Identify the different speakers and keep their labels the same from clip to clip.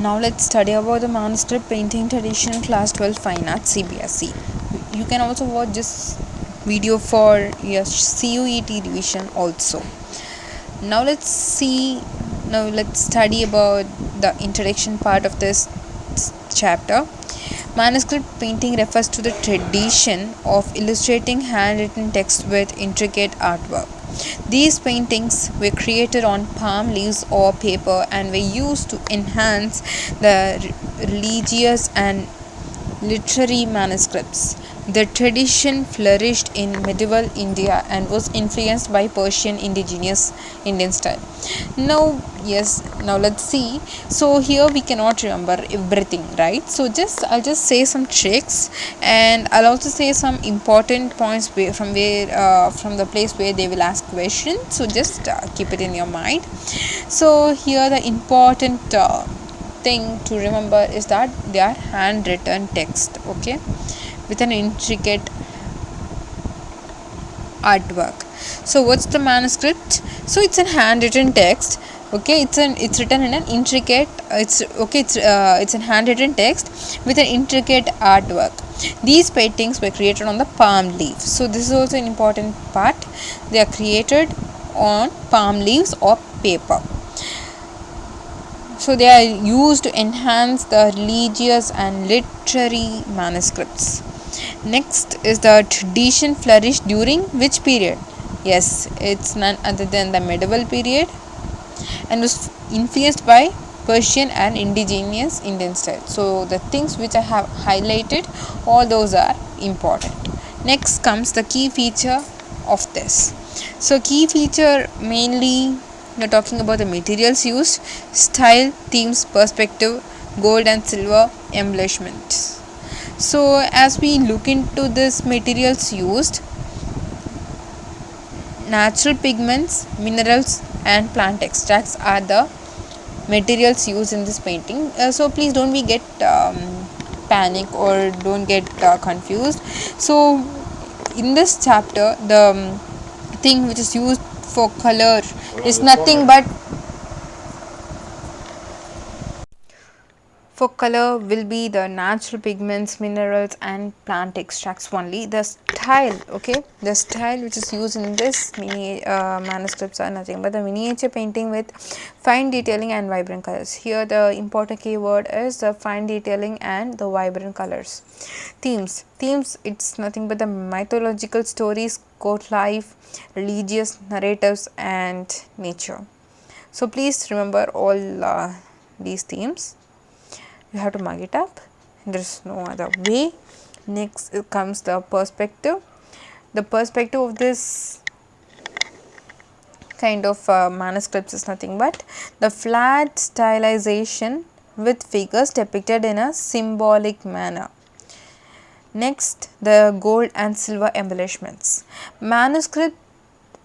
Speaker 1: Now let's study about the manuscript painting tradition class 12 fine arts CBSE. You can also watch this video for your CUET revision also. Now let's study about the introduction part of this chapter. Manuscript painting refers to the tradition of illustrating handwritten text with intricate artwork. These paintings were created on palm leaves or paper and were used to enhance the religious and literary manuscripts. The tradition flourished in medieval India and was influenced by Persian indigenous Indian style. Now let's see. So here we cannot remember everything, right? So I'll just say some tricks, and I'll also say some important points from the place where they will ask questions. So just keep it in your mind. So here the important thing to remember is that they are handwritten text, okay, with an intricate artwork. So what's the manuscript? So it's a handwritten text, okay. It's written in an intricate it's a handwritten text with an intricate artwork. These paintings were created on the palm leaf. So this is also an important part. They are created on palm leaves or paper. So they are used to enhance the religious and literary manuscripts. Next is the tradition flourished during which period? Yes, it's none other than the medieval period and was influenced by Persian and indigenous Indian style. So the things which I have highlighted, all those are important. Next comes the key feature of this. So key feature mainly we're talking about the materials used, style, themes, perspective, gold and silver embellishments. So as we look into this materials used, natural pigments, minerals and plant extracts are the materials used in this painting. So please don't get panic or don't get confused. So in this chapter, the thing which is used for color is nothing but for color will be the natural pigments, minerals and plant extracts only. The style, okay, the style which is used in this manuscripts are nothing but the miniature painting with fine detailing and vibrant colors. Here the important keyword is the fine detailing and the vibrant colors. Themes, it's nothing but the mythological stories, court life, religious narratives and nature. So please remember all these themes. You have to mug it up. There's no other way. Next comes the perspective. The perspective of this kind of manuscripts is nothing but the flat stylization with figures depicted in a symbolic manner. Next, the gold and silver embellishments. Manuscript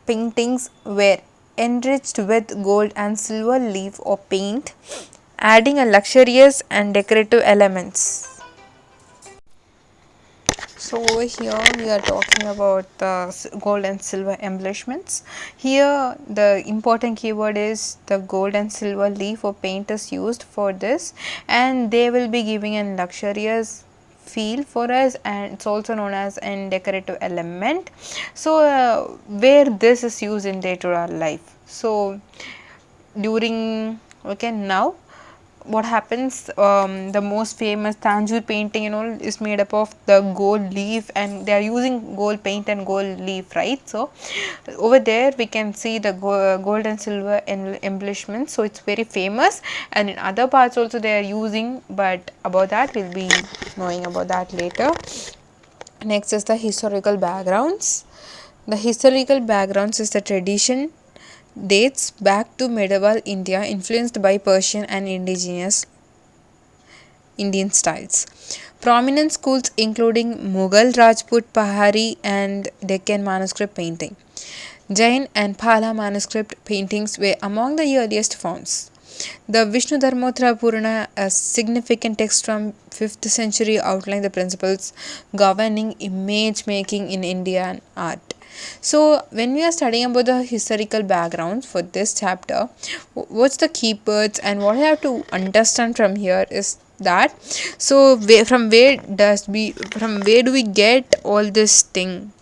Speaker 1: paintings were enriched with gold and silver leaf or paint, adding a luxurious and decorative elements. So over here we are talking about the gold and silver embellishments. Here the important keyword is the gold and silver leaf or paint is used for this, and they will be giving a luxurious feel for us, and it's also known as a decorative element. So where this is used in day-to-day life. So during now what happens, the most famous Tanjore painting is made up of the gold leaf, and they are using gold paint and gold leaf, right? So over there we can see the gold and silver embellishments. So it's very famous, and in other parts also they are using, but about that we'll be knowing about that later. Next is the historical backgrounds. The historical backgrounds is the tradition dates back to medieval India, influenced by Persian and indigenous Indian styles. Prominent schools including Mughal, Rajput, Pahari and Deccan manuscript painting. Jain and Pala manuscript paintings were among the earliest forms. The Vishnu Dharmottara Purana, a significant text from 5th century, outlined the principles governing image making in Indian art. So when we are studying about the historical background for this chapter, what's the keywords and what I have to understand from here is that, so from where do we get all this thing?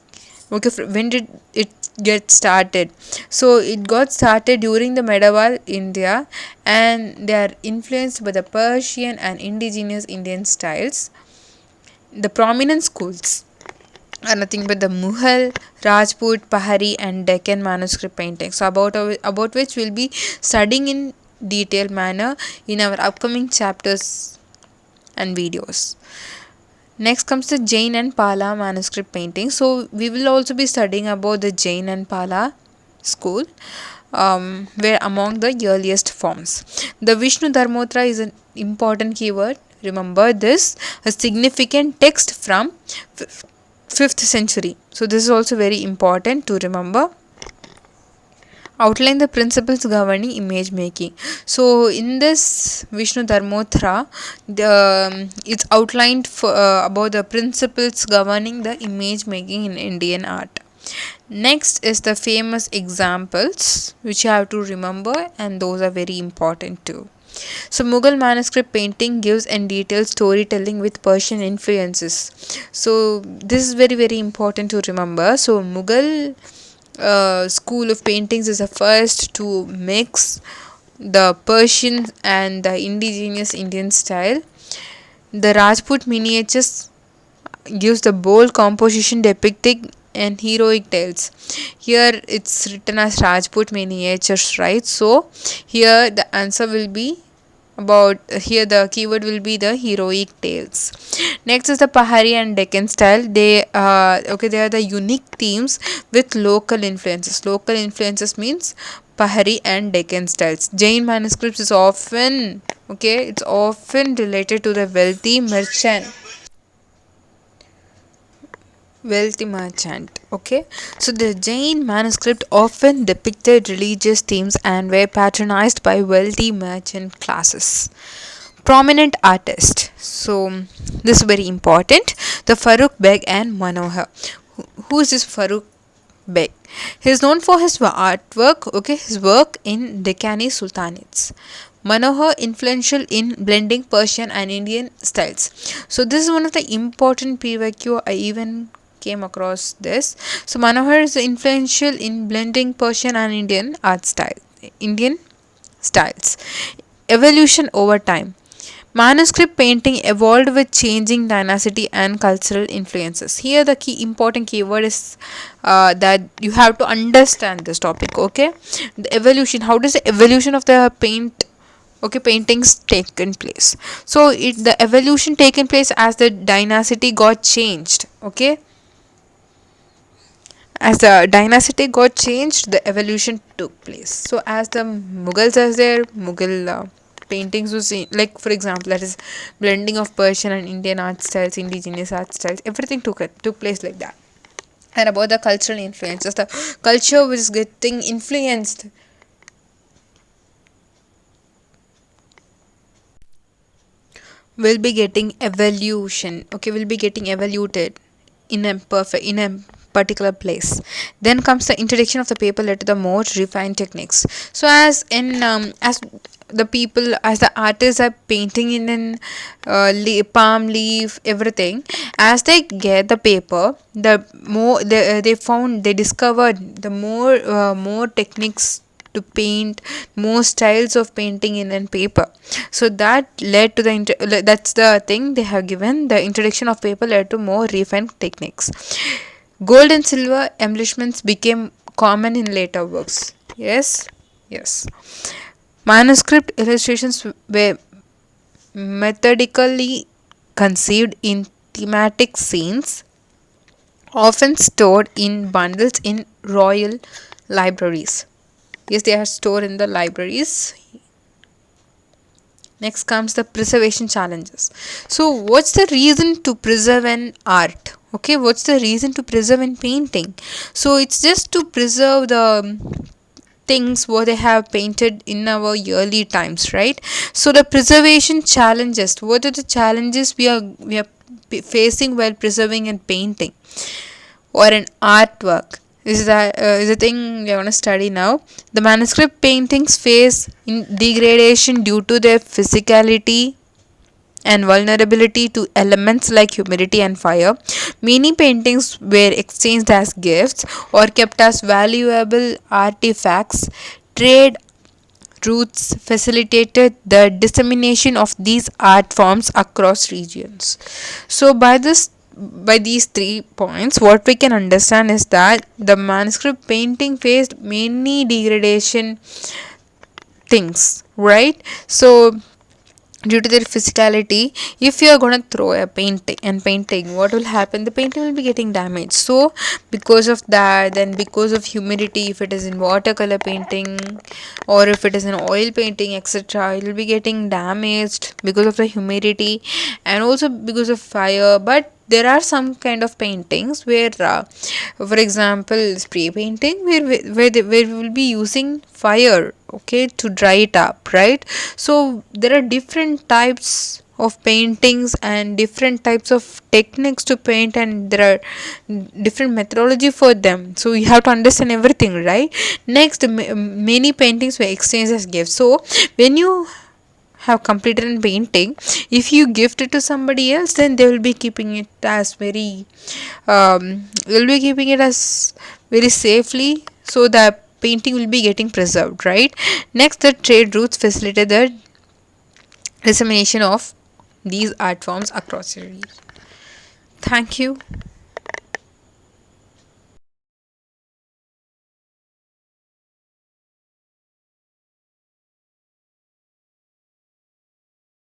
Speaker 1: Okay, when did it get started? So it got started during the medieval India, and they are influenced by the Persian and indigenous Indian styles. The prominent schools are nothing but the Mughal, Rajput, Pahari, and Deccan manuscript paintings, about which we'll be studying in detailed manner in our upcoming chapters and videos. Next comes the Jain and Pala manuscript painting. So we will also be studying about the Jain and Pala school, were among the earliest forms. The Vishnu Dharmotra is an important keyword. Remember this, a significant text from 5th century. So this is also very important to remember. Outline the principles governing image making. So in this Vishnu Dharmotra, it's outlined for, about the principles governing the image making in Indian art. Next is the famous examples which you have to remember, and those are very important too. So Mughal manuscript painting gives and details storytelling with Persian influences. So this is very important to remember. So Mughal school of paintings is the first to mix the Persian and the indigenous Indian style. The Rajput miniatures gives the bold composition depicting and heroic tales. Here it's written as Rajput miniatures, right? So here the answer will be about, here the keyword will be the heroic tales. Next is the Pahari and Deccan style. They are the unique themes with local influences. Local influences means Pahari and Deccan styles. Jain manuscripts is often it's often related to the wealthy merchant. Okay, so the Jain manuscript often depicted religious themes and were patronized by wealthy merchant classes. Prominent artist, so this is very important. The Farooq Beg and Manohar. Who is this Farooq Beg? He is known for his artwork, his work in Deccani Sultanates. Manohar influential in blending Persian and Indian styles. So this is one of the important PYQ I even came across this. So Manohar is influential in blending Persian and Indian styles. Evolution over time. Manuscript painting evolved with changing dynasty and cultural influences. Here the key important keyword is that you have to understand this topic. Okay, the evolution. How does the evolution of the paintings taken place? So the evolution taken place as the dynasty got changed. Okay, as the dynasty got changed, the evolution took place. So as the Mughals as their Mughal paintings was like, for example, that is blending of Persian and Indian art styles, indigenous art styles, everything took place like that. And about the cultural influences, the culture was getting influenced will be getting evolution. Will be getting evaluated in a particular place. Then comes the introduction of the paper letter, the more refined techniques. So as the artists are painting in an palm leaf, everything, as they get the paper, the more they discovered the more techniques to paint, more styles of painting in and paper. So that led to that's the thing they have given. The introduction of paper led to more refined techniques. Gold and silver embellishments became common in later works. Yes. Manuscript illustrations were methodically conceived in thematic scenes, often stored in bundles in royal libraries. Yes, they are stored in the libraries. Next comes the preservation challenges. So what's the reason to preserve an art? What's the reason to preserve in painting? So it's just to preserve the things what they have painted in our early times, right? So the preservation challenges, what are the challenges we are facing while preserving and painting or an artwork? is the thing we are going to study now. The manuscript paintings face in degradation due to their physicality and vulnerability to elements like humidity and fire. Many paintings were exchanged as gifts or kept as valuable artifacts. Trade routes facilitated the dissemination of these art forms across regions. So by these 3 points, what we can understand is that the manuscript painting faced many degradation things, right? So due to their physicality, if you are going to throw a painting, what will happen? The painting will be getting damaged. So because of that, then because of humidity, if it is in watercolor painting or if it is an oil painting, etc., it will be getting damaged because of the humidity and also because of fire. But there are some kind of paintings where for example spray painting, where we will be using fire, okay, to dry it up, right? So there are different types of paintings and different types of techniques to paint, and there are different methodology for them, so you have to understand everything, right? Next, many paintings were exchanged as gifts. So when you have completed a painting, if you gift it to somebody else, then they will be keeping it as will be keeping it as very safely, so the painting will be getting preserved, right? Next, the trade routes facilitate the dissemination of these art forms across the region. Thank you.